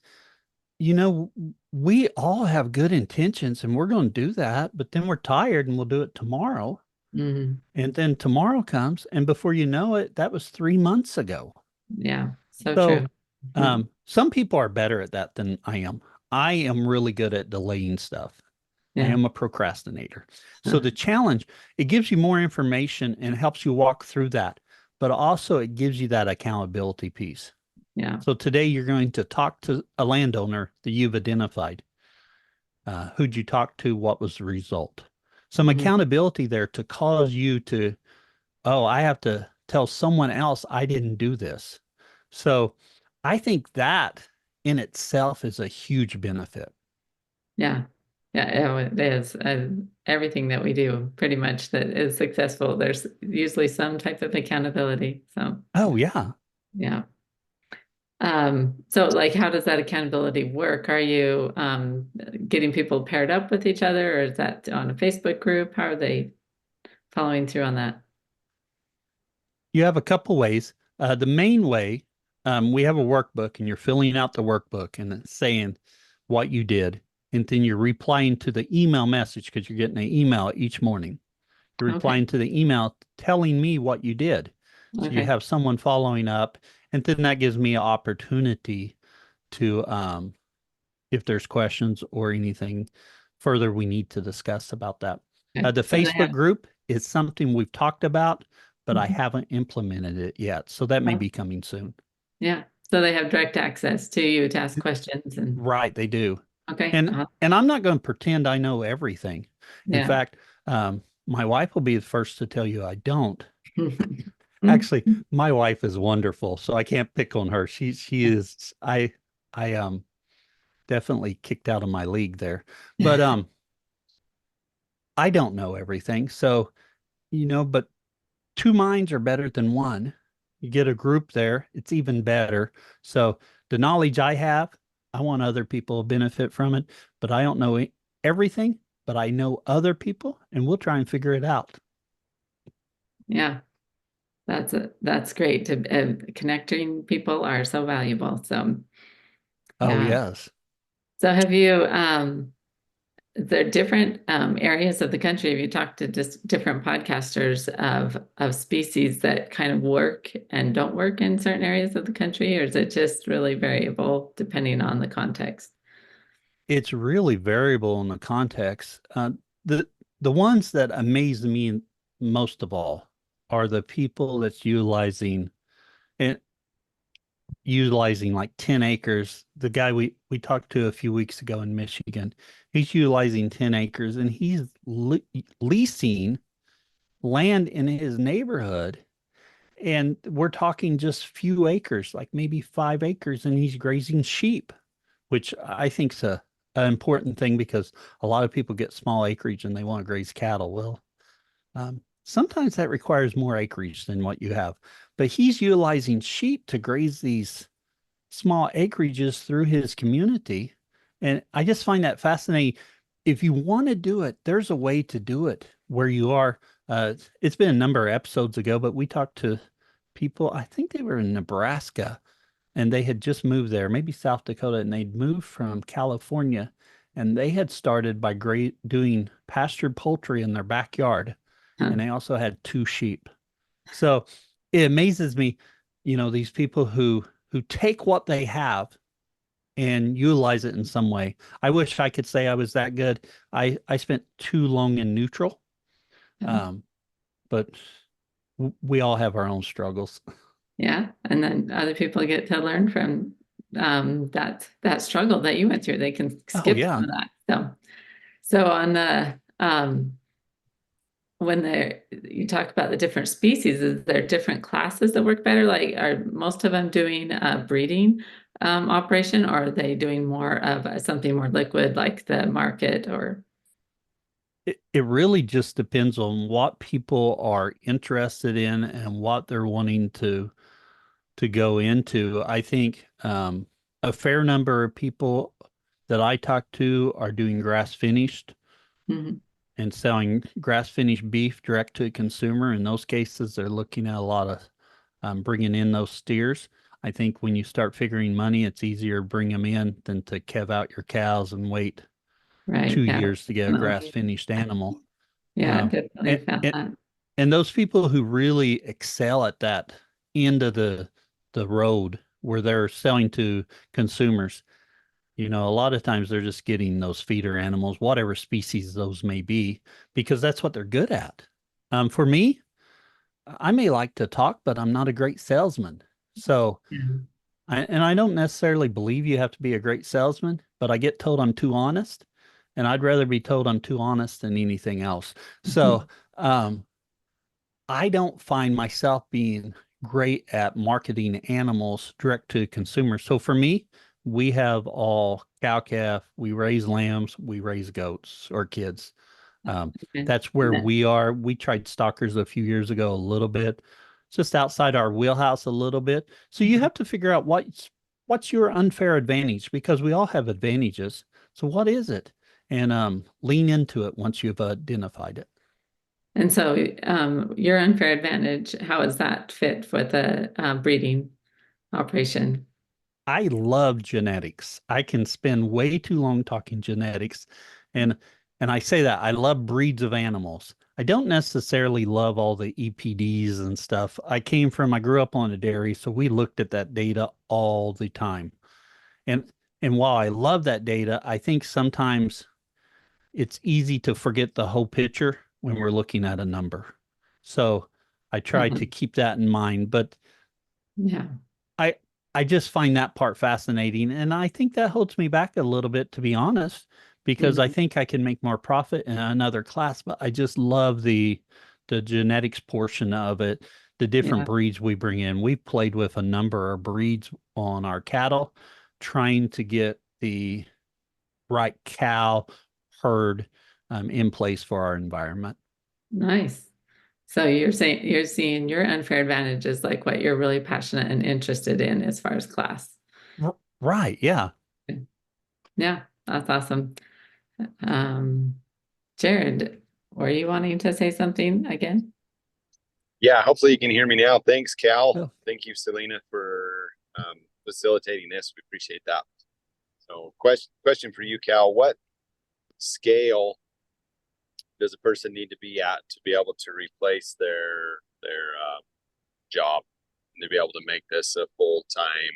you know, we all have good intentions and we're going to do that, but then we're tired and we'll do it tomorrow. Mhm. And then tomorrow comes, and before you know it, that was 3 months ago. Yeah, so So, true. Mhm. some people are better at that than I am. I am really good at delaying stuff. I Yeah. am a procrastinator. So the challenge, it gives you more information and helps you walk through that, but also it gives you that accountability piece. Yeah. So today you're going to talk to a landowner that you've identified. Who'd you talk to? What was the result? Some Mhm. accountability there to cause you to, oh, I have to tell someone else I didn't do this. So I think that in itself is a huge benefit. Yeah. Yeah, it is. Everything that we do pretty much that is successful, there's usually some type of accountability. So, Oh, yeah. yeah. So like how does that accountability work? Are you getting people paired up with each other, or is that on a Facebook group? How are they following through on that? You have a couple ways. The main way, we have a workbook and you're filling out the workbook and it's saying what you did. And then you're replying to the email message because you're getting an email each morning. You're Okay. replying to the email telling me what you did. So you Okay. have someone following up. And then that gives me an opportunity to, if there's questions or anything further we need to discuss about that. Okay. The So they Facebook have, group is something we've talked about, but I Mhm. haven't implemented it yet. So that may Oh, be coming soon. yeah. So they have direct access to you to ask questions and Right, they do. okay. And I'm not going to pretend I know everything. In Yeah. fact, My wife will be the first to tell you I don't. Mm. Actually, my wife is wonderful, so I can't pick on her. She is I definitely kicked out of my league there. But I don't know everything. So, but two minds are better than one. You get a group there, it's even better. So the knowledge I have, I want other people to benefit from it, but I don't know everything, but I know other people and we'll try and figure it out. Yeah, that's great. To connecting people are so valuable. So Oh, yeah. yes. So have you there are different areas of the country. Have you talked to just different podcasters of species that kind of work and don't work in certain areas of the country, or is it just really variable depending on the context? It's really variable in the context. The the ones that amaze me most of all are the people that's and utilizing like 10 acres. The guy we talked to a few weeks ago in Michigan, he's utilizing 10 acres and he's leasing land in his neighborhood. And we're talking just few acres, like maybe 5 acres, and he's grazing sheep, which I think's an important thing because a lot of people get small acreage and they want to graze cattle. Well, sometimes that requires more acreage than what you have, but he's utilizing sheep to graze these small acreages through his community. And I just find that fascinating. If you want to do it, there's a way to do it where you are. It's been a number of episodes ago, but we talked to people, I think they were in Nebraska and they had just moved there, maybe South Dakota, and they'd moved from California and they had started by doing pastured poultry in their backyard. Huh. And they also had 2 sheep. So it amazes me, these people who take what they have and utilize it in some way. I wish I could say I was that good. I spent too long in neutral, um, but we all have our own struggles. Yeah, and then other people get to learn from that struggle that you went through. They can Oh skip yeah, some of that. So on the when you talk about the different species, is there different classes that work better? Like, are most of them doing a breeding operation, or are they doing more of something more liquid like the market or? it really just depends on what people are interested in and what they're wanting to go into. I think a fair number of people that I talk to are doing grass finished Mhm. and selling grass finished beef direct to the consumer. In those cases, they're looking at a lot of bringing in those steers. I think when you start figuring money, it's easier to bring them in than to kev out your cows and wait two Right. Yeah. years to get a grass Definitely. finished animal. Yeah, Um, definitely and, found and that. and those people who really excel at that end of the road where they're selling to consumers, a lot of times they're just getting those feeder animals, whatever species those may be, because that's what they're good at. For me, I may like to talk, but I'm not a great salesman. So, Yeah. and I don't necessarily believe you have to be a great salesman, but I get told I'm too honest, and I'd rather be told I'm too honest than anything else. So, um, I don't find myself being great at marketing animals direct to consumers. So for me, we have all cow calf, we raise lambs, we raise goats or kids. Um, Okay. that's where we are. We tried stockers a few years ago a little bit, just outside our wheelhouse a little bit. So you have to figure out what's your unfair advantage because we all have advantages. So what is it? And lean into it once you've identified it. And so, your unfair advantage, how does that fit with the breeding operation? I love genetics. I can spend way too long talking genetics. And and I say that I love breeds of animals. I don't necessarily love all the EPDs and stuff. I grew up on a dairy, so we looked at that data all the time. And and while I love that data, I think sometimes it's easy to forget the whole picture when we're looking at a number. So I try to Mhm. keep that in mind, but Yeah. I I just find that part fascinating, and I think that holds me back a little bit, to be honest, because I think I can make more profit in another class, but I just love the genetics portion of it, the different Yeah, breeds we bring in. We've played with a number of breeds on our cattle, trying to get the right cow herd in place for our environment. nice. So you're saying you're seeing your unfair advantage is like what you're really passionate and interested in as far as class. Right. Yeah. Yeah, that's awesome. Um, Jared, were you wanting to say something again? Yeah, hopefully you can hear me now. Thanks, Cal. Yeah. Thank you, Selena, for facilitating this. We appreciate that. So, question for you, Cal. What scale does a person need to be at to be able to replace their job and to be able to make this a full-time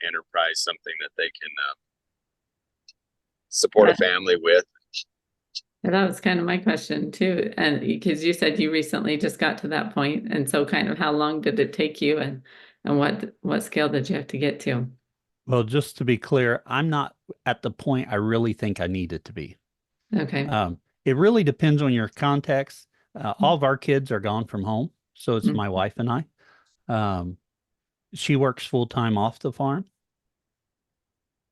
enterprise, something that they can support a That, family with? that was kind of my question too. And because you said you recently just got to that point, and so kind of how long did it take you and what scale did you have to get to? Well, just to be clear, I'm not at the point I really think I need it to be. Okay. It really depends on your context. All of our kids are gone from home, so it's my wife and I. Um, she works full time off the farm.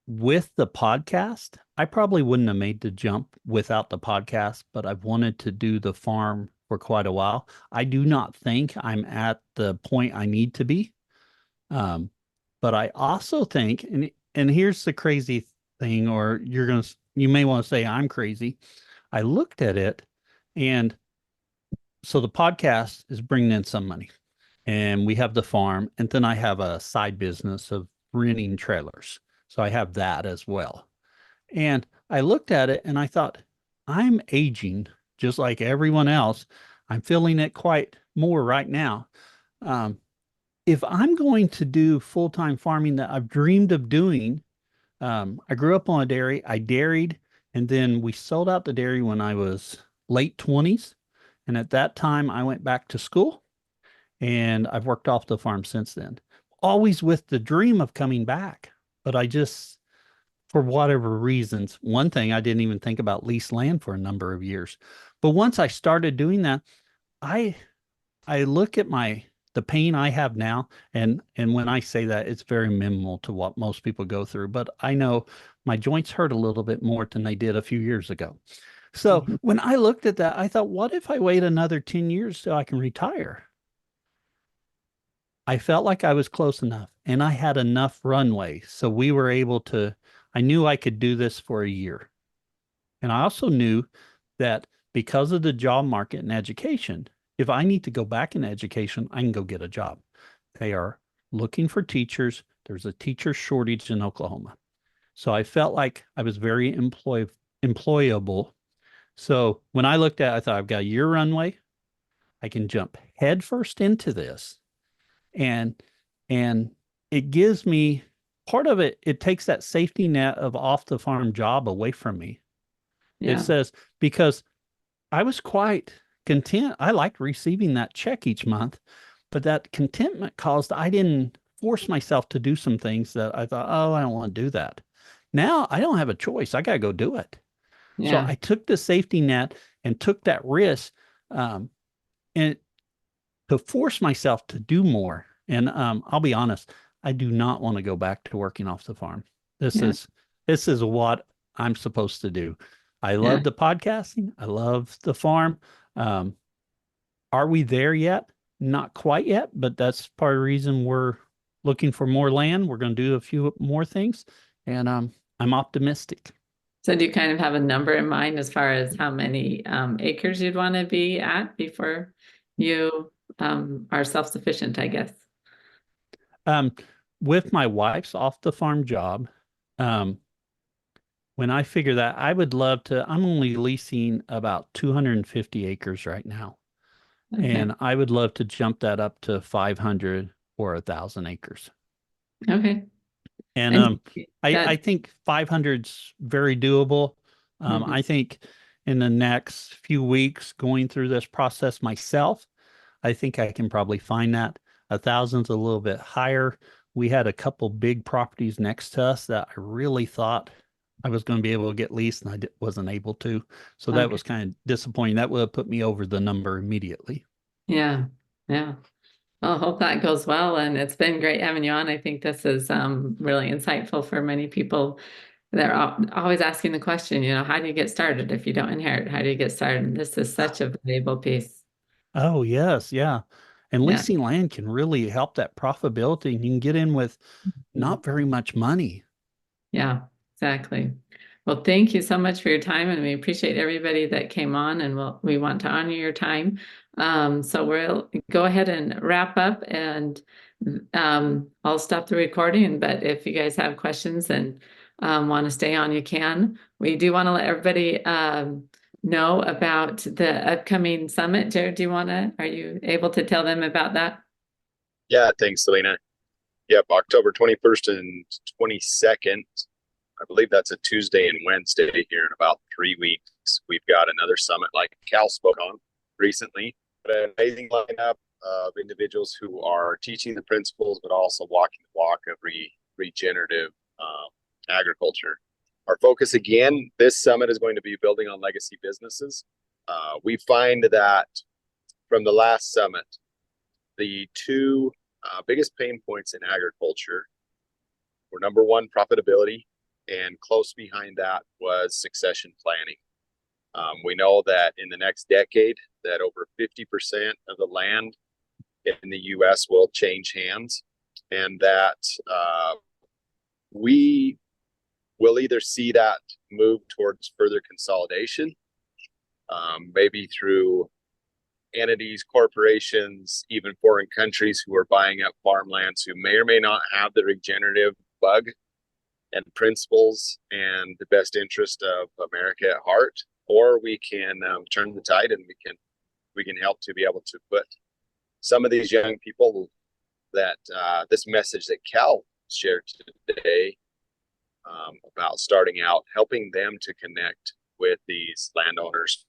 With the podcast, I probably wouldn't have made the jump without the podcast, but I've wanted to do the farm for quite a while. I do not think I'm at the point I need to be. But I also think, and here's the crazy thing, or you may want to say I'm crazy. I looked at it, and so the podcast is bringing in some money, and we have the farm, and then I have a side business of renting trailers. So I have that as well. And I looked at it and I thought, I'm aging just like everyone else. I'm feeling it quite more right now. If I'm going to do full-time farming that I've dreamed of doing, I grew up on a dairy. I dairied, and then we sold out the dairy when I was late 20s. And at that time, I went back to school, and I've worked off the farm since then, always with the dream of coming back. But I just, for whatever reasons, one thing I didn't even think about lease land for a number of years. But once I started doing that, I I look at the pain I have now, and when I say that, it's very minimal to what most people go through. But I know my joints hurt a little bit more than they did a few years ago. So when I looked at that, I thought, what if I wait another 10 years so I can retire? I felt like I was close enough, and I had enough runway. So we were able to, I knew I could do this for a year. And I also knew that because of the job market and education, if I need to go back in education, I can go get a job. They are looking for teachers. There's a teacher shortage in Oklahoma. So I felt like I was very employable. So when I looked at it, I thought I've got a year runway. I can jump headfirst into this. And it gives me part of it, it takes that safety net of off the farm job away from me. It says, because I was quite content. I liked receiving that check each month, but that contentment caused I didn't force myself to do some things that I thought, oh, I don't want to do that. Now I don't have a choice. I got to go do it. So I took the safety net and took that risk, and to force myself to do more. And I'll be honest, I do not want to go back to working off the farm. This is what I'm supposed to do. I love the podcasting. I love the farm. Are we there yet? Not quite yet, but that's part of the reason we're looking for more land. We're going to do a few more things, and I'm optimistic. So do you kind of have a number in mind as far as how many acres you'd want to be at before you are self-sufficient, I guess? With my wife's off the farm job, when I figure that, I would love to, I'm only leasing about 250 acres right now. Okay. And I would love to jump that up to 500 or 1,000 acres. Okay. And I think 500's very doable. I think in the next few weeks going through this process myself, I think I can probably find that. 1,000's a little bit higher. We had a couple big properties next to us that I really thought I was going to be able to get Lease, and wasn't able to. So that Okay. was kind of disappointing. That would have put me over the number immediately. Yeah, yeah. Well, I hope that goes well, and it's been great having you on. I think this is really insightful for many people. They're always asking the question, how do you get started if you don't inherit? How do you get started? And this is such a valuable piece. Oh, yes. Yeah. And Yeah. leasing land can really help that profitability, and you can get in with not very much money. Yeah, exactly. Well, thank you so much for your time, and we appreciate everybody that came on, and we want to honor your time. So we'll go ahead and wrap up, and I'll stop the recording. But if you guys have questions and want to stay on, you can. We do want to let everybody know about the upcoming summit. Jared, are you able to tell them about that? Yeah, thanks, Selena. Yep, October 21st and 22nd. I believe that's a Tuesday and Wednesday here in about 3 weeks. We've got another summit like Cal spoke on recently. An amazing lineup of individuals who are teaching the principles, but also walking the walk of regenerative agriculture. Our focus again, this summit is going to be building on legacy businesses. We find that from the last summit, the two biggest pain points in agriculture were number one, profitability, and close behind that was succession planning. We know that in the next decade, that over 50% of the land in the U.S. will change hands, and that we will either see that move towards further consolidation, maybe through entities, corporations, even foreign countries who are buying up farmlands who may or may not have the regenerative bug and principles and the best interest of America at heart, or we can turn the tide and we can help to be able to put some of these young people that this message that Cal shared today about starting out, helping them to connect with these landowners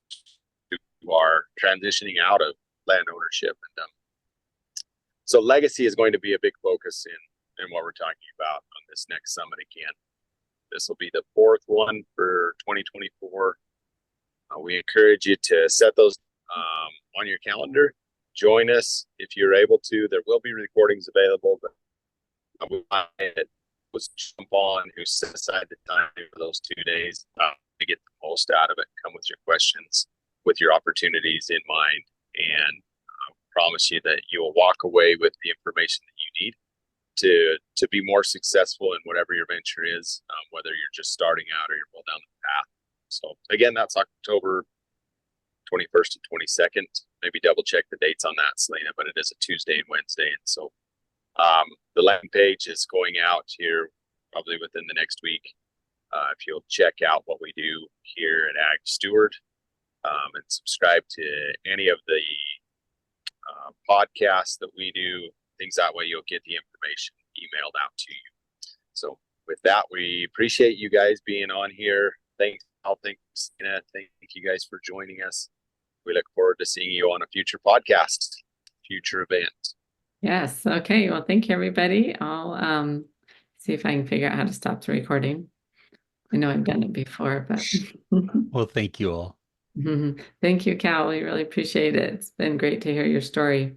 who are transitioning out of land ownership. And so legacy is going to be a big focus in what we're talking about on this next summit again. This will be the fourth one for 2024. We encourage you to set those on your calendar. Join us if you're able to. There will be recordings available, but was jump on who set aside the time for those 2 days to get the most out of it. Come with your questions, with your opportunities in mind, and I promise you that you will walk away with the information that you need to be more successful in whatever your venture is, whether you're just starting out or you're well down the path. So again, that's October 21st and 22nd. Maybe double check the dates on that, Selena, but it is a Tuesday and Wednesday. And so the landing page is going out here probably within the next week. If you'll check out what we do here at Ag Steward and subscribe to any of the podcasts that we do, things that way you'll get the information emailed out to you. So with that, we appreciate you guys being on here. Thanks, Christina. Thank you guys for joining us. We look forward to seeing you on a future podcast, future event. Yes. Okay. Well, thank you, everybody. I'll see if I can figure out how to stop the recording. I know I've done it before, but Well, thank you all. thank you, Cal. We really appreciate it. It's been great to hear your story.